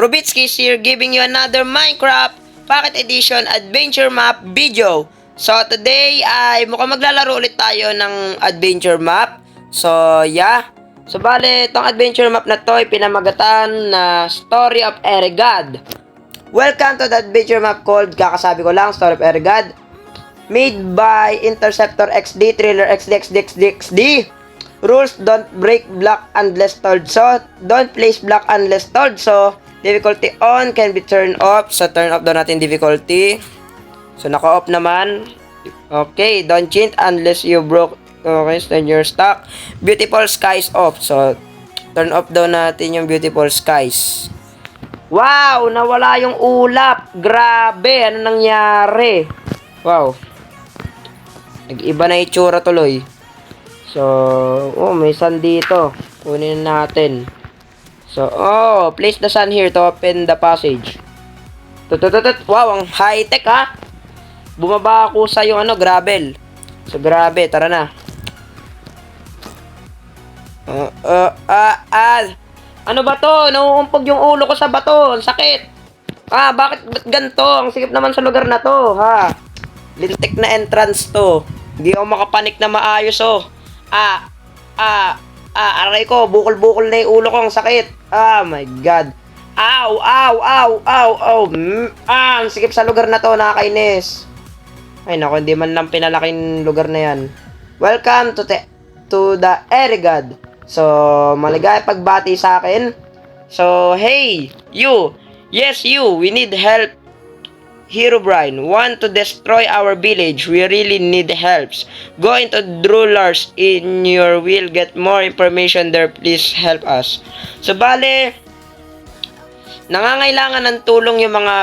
Rubitskis here giving you another Minecraft Pocket Edition Adventure Map video. So today ay mukhang maglalaro ulit tayo ng adventure map. So yeah. So bale, itong adventure map na to ay pinamagatan na Story of Erigad. Welcome to the adventure map called, kakasabi ko lang, Story of Erigad. Made by Interceptor XD, Thriller XD. Rules: don't break block unless told so. Don't place block unless told so. Difficulty on can be turned off. So turn off daw natin difficulty. So naka-off naman. Okay, don't cheat unless you broke. Okay, so then you're stuck. Beautiful skies off. So turn off daw natin yung beautiful skies. Wow, nawala yung ulap. Grabe, ano nangyari? Wow. Nag-iba na itsura tuloy. So, may sun dito. Kunin natin. So, place the sun here to open the passage. Wow, ang high-tech ha. Bumaba ako sa yung gravel. So, grabe, tara na. Ano ba to? Nauumpog yung ulo ko sa bato. Ang sakit. Bakit ganito? Ang sikip naman sa lugar na to, ha? Lintik na entrance to. Hindi ako makapanik na maayos, aray ko, bukol-bukol na yung ulo ko, ang sakit. My God. Ow. Ang sikip sa lugar na to, nakakainis. Ay nako, hindi man lang pinalaking lugar na yan. Welcome to the Erigad. So, maligay pagbati sa akin. So, hey, you. Yes, you. We need help. Herobrine, want to destroy our village. We really need helps. Go into Drulars in your will. Get more information there. Please help us. So, bale, nangangailangan ng tulong yung mga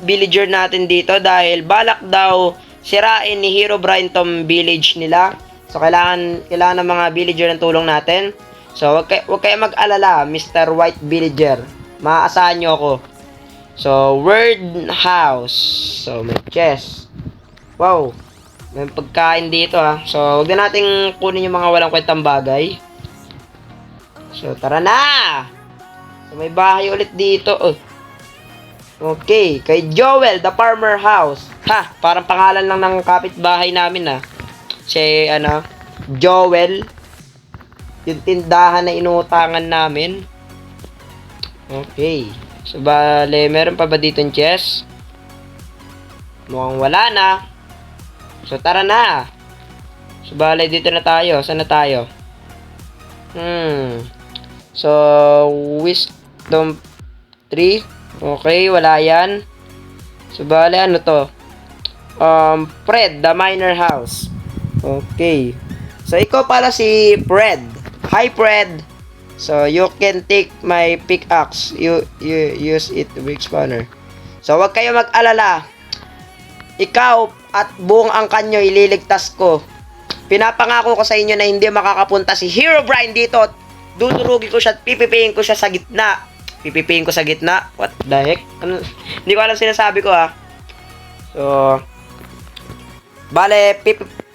villager natin dito dahil balak daw sirain ni Herobrine tong village nila. So, kailangan ng mga villager ng tulong natin. So, wag kayo mag-alala, Mr. White Villager. Maaasahan nyo ako. So, word house. So, may chest. Wow. May pagkain dito ha. So, huwag na natin kunin yung mga walang kwentang bagay. So, tara na! So, may bahay ulit dito. Okay. Kay Joel, the farmer house. Parang pangalan lang ng kapitbahay namin ha. Si, Joel. Yung tindahan na inuutangan namin. Okay. So, bale, meron pa ba dito yung chest? Mukhang wala na. So, tara na. So, bale, dito na tayo. Saan na tayo? So, wisdom 3. Okay, wala yan. So, bale, ano to? Fred, the miner house. Okay. So, ikaw pala si Fred. Hi, Fred. So, you can take my pickaxe. You use it to break spawner. So, wag kayo mag-alala. Ikaw at buong angkan nyo, ililigtas ko. Pinapangako ko sa inyo na hindi makakapunta si Herobrine dito. Dudurugin ko siya at pipipiin ko siya sa gitna. Pipipiin ko sa gitna? What the heck? Hindi ko alam sinasabi ko ha. So, bale,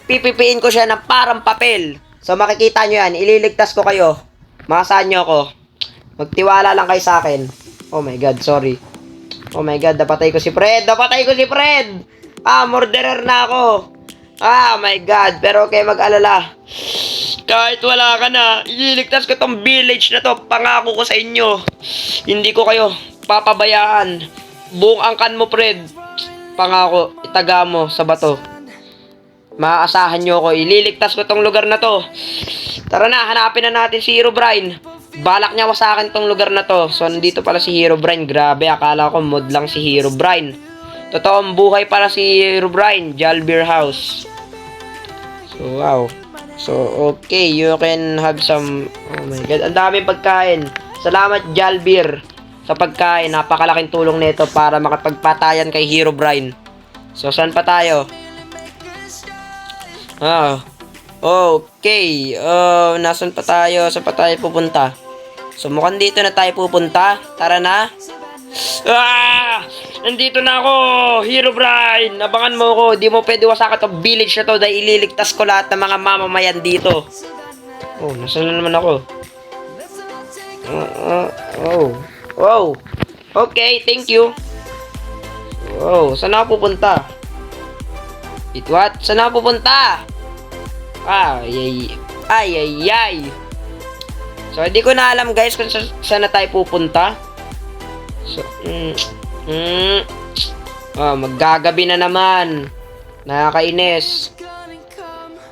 pipipiin ko siya ng parang papel. So, makikita nyo yan. Ililigtas ko kayo. Makasahan nyo ako. Magtiwala lang kayo sa akin. Oh my God, sorry. Oh my God, napatay ko si Fred. Murderer na ako. My God, pero okay, mag-alala. Kahit wala ka na, ililigtas ko tong village na to. Pangako ko sa inyo. Hindi ko kayo papabayaan. Buong angkan mo, Fred. Pangako, itaga mo sa bato. Maaasahan nyo ako. Ililigtas ko tong lugar na to. Tara na, hanapin na natin si Herobrine. Balak niya sa akin tong lugar na to. So, nandito pala si Herobrine. Grabe, akala ko mod lang si Herobrine. Totoong buhay pala si Herobrine. Jalbeer house. So, wow. So, okay. You can have some... Oh my God. Ang daming pagkain. Salamat, Jalbeer, sa pagkain. Napakalaking tulong nito para makapagpatayan kay Herobrine. So, saan pa tayo? Okay. Nasaan pa tayo? Saan pa tayo pupunta? So, mukhang dito na tayo pupunta. Tara na. Nandito na ako, Herobrine. Abangan mo ako. Di mo pwede wasakan itong village na to dahil ililigtas ko lahat ng mga mamamayan dito. Nasaan na naman ako? Okay, thank you. Wow, saan ako pupunta? It what? Saan ako pupunta? Ay. So, hindi ko na alam guys kung saan na tayo pupunta. So, maggagabi na naman. Nakakainis.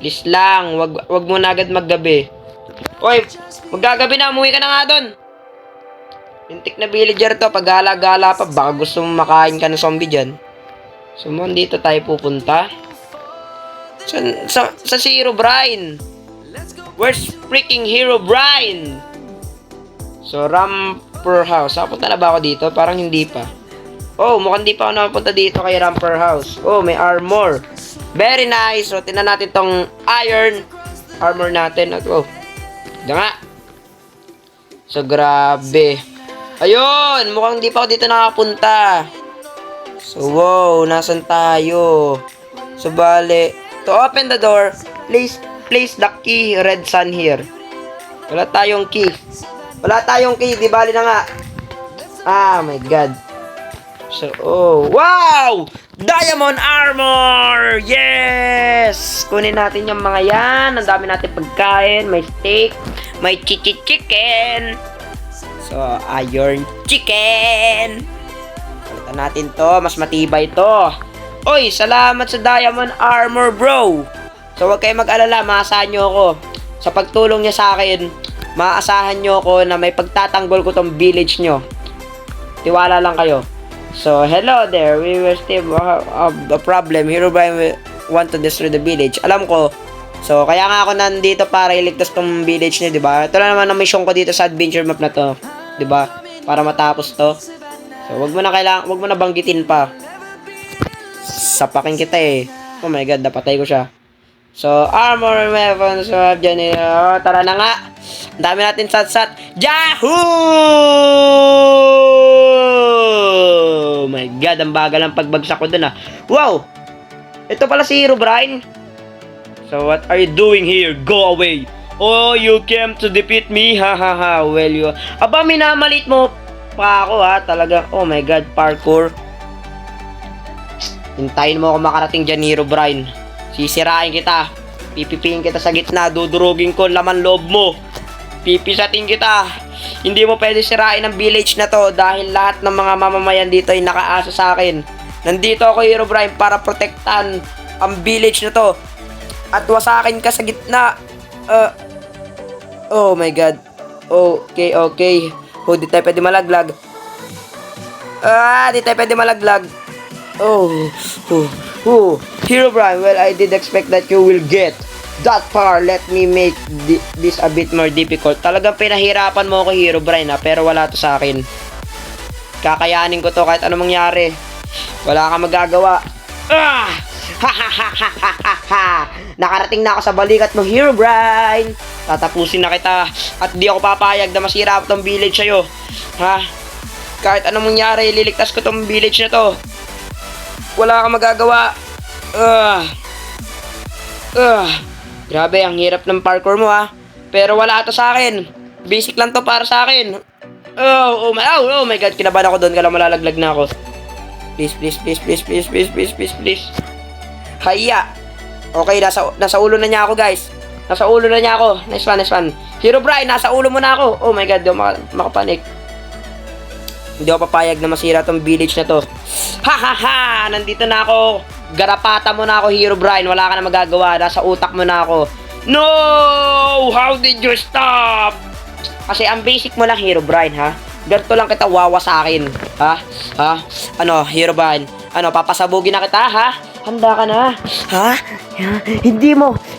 Please lang, wag mo na agad maggabi. Oy, maggagabi na, umuwi ka na nga doon. Lintik na villager to, pag-gala-gala pa, baka gusto mo makain ka ng zombie dyan. So, dito tayo pupunta. Sa si Herobrine. Where's freaking Herobrine? So, Ramper House. Napunta na ba ako dito? Parang hindi pa. Oh, mukhang hindi pa ako napunta dito kay Ramper House. Oh, may armor. Very nice. So, tingnan natin tong iron armor natin. Oh, ito nga. So, grabe. Ayun! Mukhang hindi pa ako dito nakapunta. So, wow. Nasaan tayo? So, bale. To open the door, place the key, red sun here. Wala tayong key. Di bali na nga. Ah, my God. So, oh. Wow! Diamond armor! Yes! Kunin natin yung mga yan. Ang dami natin pagkain. May steak. May chicken. So, iron chicken. Palitan natin to. Mas matibay to. Oy, salamat sa diamond armor, bro. So, huwag kayong mag-alala. Maasahan nyo ako. Sa pagtulong niya sa akin, maasahan nyo ako na may pagtatanggol ko tong village nyo. Tiwala lang kayo. So, hello there. We will still have a problem. Herobrine will want to destroy the village. Alam ko. So, kaya nga ako nandito para iligtas tong village niya, diba? Ito na naman ang mission ko dito sa adventure map na to. Diba? Para matapos to. So, wag mo na banggitin pa. Sapakin kita eh. Oh my God, napatay ko siya. So, armor and weapons. So, dyan tara na nga. Ang dami natin sat-sat. Yahoo! Oh my God, ang bagal ang pagbagsak ko dun ah. Wow! Ito pala si Herobrine. So, what are you doing here? Go away. Oh, you came to defeat me. Ha ha ha. Well, you... Aba, minamalit mo pa ako ha. Talaga. Oh my God, parkour. Hintayin mo ako makarating dyan, Herobrine. Sisirain kita. Pipipiin kita sa gitna. Dudurugin ko laman loob mo. Pipisatin kita. Hindi mo pwede sirain ang village na to dahil lahat ng mga mamamayan dito ay nakaasa sa akin. Nandito ako, Herobrine, para protektan ang village na to. At wasakin ka sa gitna. Oh my God. Okay. Oh, di tayo pwede malaglag. Di tayo pwede malaglag. Herobrine, well, I did expect that you will get that far. Let me make this a bit more difficult. Talagang pinahirapan mo ako, Herobrine, ha? Pero wala to sa akin. Kakayanin ko to kahit anong mangyari. Wala kang magagawa. Nakarating na ako sa balikat mo, Herobrine. Tatapusin na kita. At di ako papayag na masira tong village sa'yo. Ha? Kahit anong mangyari, liligtas ko tong village na to. Wala kang magagawa. Grabe, ang hirap ng parkour mo ha. Pero wala to sa akin. Basic lang to para sa akin. Oh my God, kinabahan ako doon. Kala malalaglag na ako. Please. Haya. Okay, nasa ulo na niya ako, guys. Nasa ulo na niya ako. Nice one. Herobrine, nasa ulo mo na ako. Oh my God, di ako makapanik. Hindi ako papayag na masira tong village na to. Ha! Nandito na ako. Garapata mo na ako, Herobrine. Wala ka na magagawa. Nasa utak mo na ako. No! How did you stop? Kasi ang basic mo lang, Herobrine, ha? Ganito lang kita wawa sa akin. Ha? Ano, Herobrine? Ano, papasabugin na kita, ha? Handa ka na? Ha?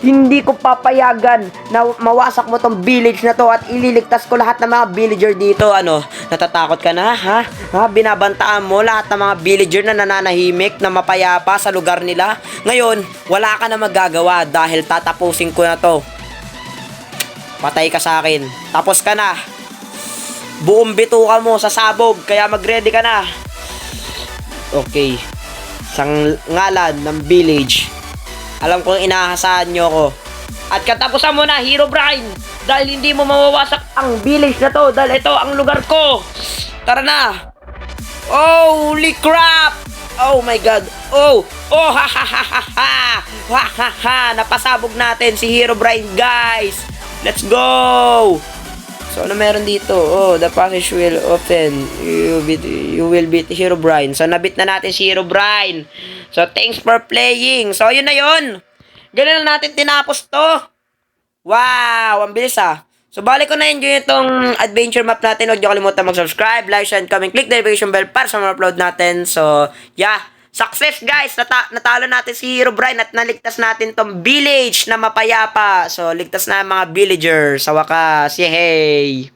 Hindi ko papayagan na mawasak mo tong village na to at ililigtas ko lahat ng mga villager dito. Ano, natatakot ka na, ha? Binabantaan mo lahat ng mga villager na nananahimik, na mapayapa sa lugar nila. Ngayon, wala ka na magagawa dahil tatapusin ko na to. Patay ka sa akin. Tapos ka na. Buong bituka mo sa sabog, kaya mag-ready ka na. Okay. Sang ngalan ng village. Alam kong inaasahan nyo ako. At katapusan mo na, Herobrine. Dahil hindi mo mawawasak ang village na to. Dahil ito ang lugar ko. Tara na. Holy crap! Oh my god. Oh, ha ha ha ha ha. Ha ha ha. Napasabog natin si Herobrine, guys. Let's go. So ano meron dito? Oh, the passage will open. You will beat Herobrine. So nabit na natin si Herobrine. So thanks for playing. So yun na yun. Ganun na natin tinapos to. Wow, ang bilis ah. So, balik ko na-enjoy itong adventure map natin. Huwag niyo kalimutan mag-subscribe, like, share, and comment. Click the notification bell para sa mga upload natin. So, yeah. Success, guys! Natalo natin si Herobrine at naligtas natin tong village na mapayapa. So, ligtas na ang mga villagers sa wakas. Yay!